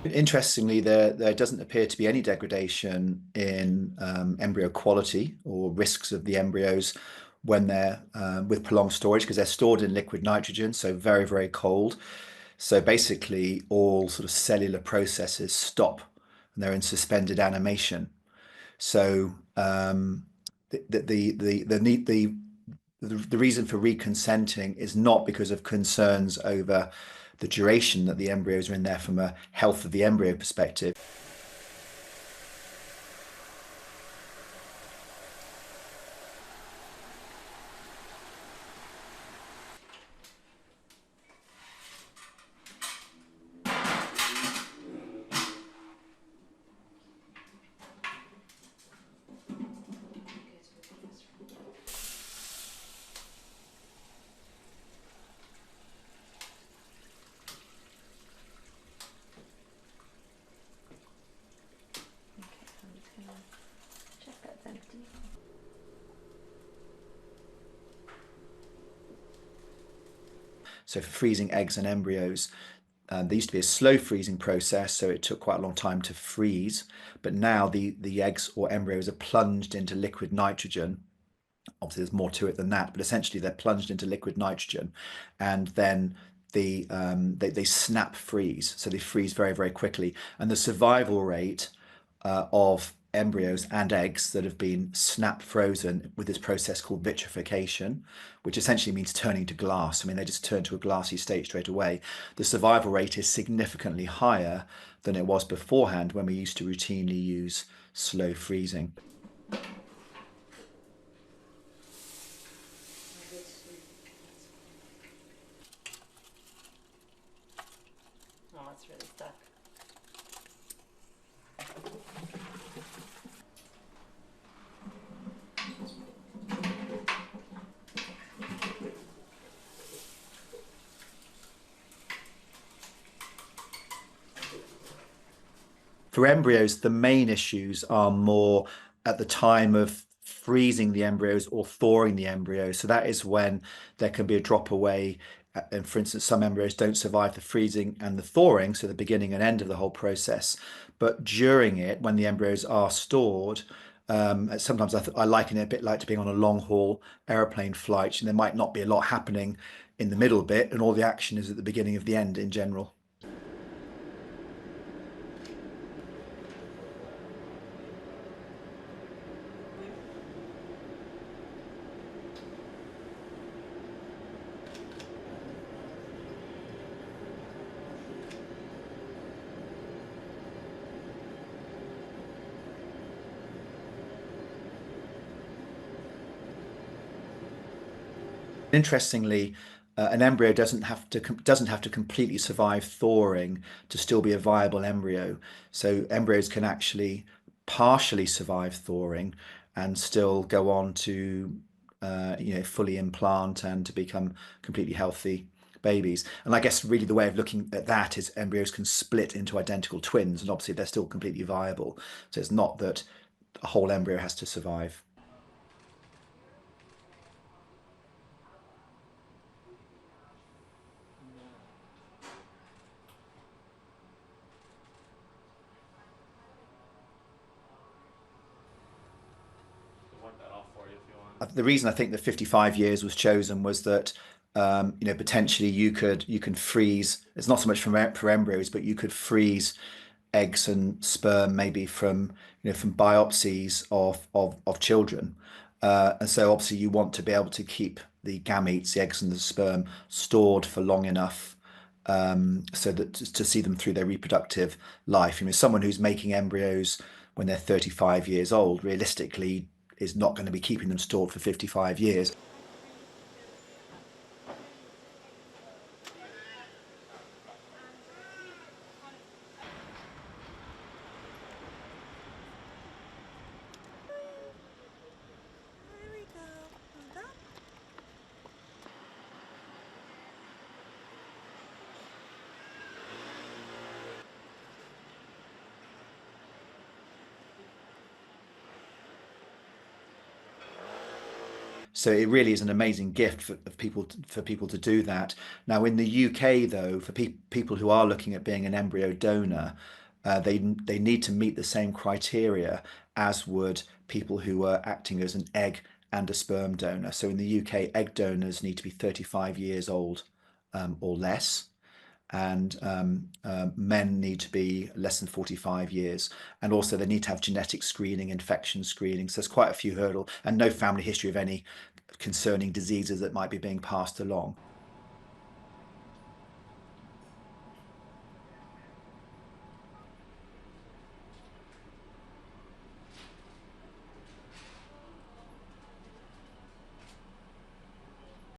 Interestingly, there doesn't appear to be any degradation in embryo quality or risks of the embryos when they're with prolonged storage, because they're stored in liquid nitrogen, so very, very cold. So basically, all sort of cellular processes stop and they're in suspended animation. So the reason for reconsenting is not because of concerns over the duration that the embryos are in there from a health of the embryo perspective. Check that's empty. So for freezing eggs and embryos, there used to be a slow freezing process, so it took quite a long time to freeze. But now the eggs or embryos are plunged into liquid nitrogen. Obviously, there's more to it than that, but essentially they're plunged into liquid nitrogen, and then they snap freeze, so they freeze very, very quickly. And the survival rate of embryos and eggs that have been snap frozen with this process called vitrification, which essentially means turning to glass. I mean, they just turn to a glassy state straight away. The survival rate is significantly higher than it was beforehand when we used to routinely use slow freezing. Oh, it's really stuck. For embryos, the main issues are more at the time of freezing the embryos or thawing the embryos. So that is when there can be a drop away. And for instance, some embryos don't survive the freezing and the thawing, so the beginning and end of the whole process. But during it, when the embryos are stored, sometimes I liken it a bit like to being on a long haul aeroplane flight, and there might not be a lot happening in the middle bit, and all the action is at the beginning of the end in general. Interestingly, an embryo doesn't have to completely survive thawing to still be a viable embryo. So embryos can actually partially survive thawing and still go on to fully implant and to become completely healthy babies. And I guess really the way of looking at that is embryos can split into identical twins, and obviously they're still completely viable. So it's not that a whole embryo has to survive. Wipe that off for you if you want. The reason I think the 55 years was chosen was that potentially you can freeze. It's not so much for embryos, but you could freeze eggs and sperm maybe from biopsies of children. And so obviously you want to be able to keep the gametes, the eggs and the sperm, stored for long enough so that to see them through their reproductive life. Someone who's making embryos when they're 35 years old, realistically, is not going to be keeping them stored for 55 years. There we go. Hold up. So it really is an amazing gift for people to do that. Now in the UK though, for people who are looking at being an embryo donor, they need to meet the same criteria as would people who are acting as an egg and a sperm donor. So in the UK, egg donors need to be 35 years old or less, and men need to be less than 45 years. And also they need to have genetic screening, infection screening. So there's quite a few hurdles, and no family history of any concerning diseases that might be being passed along.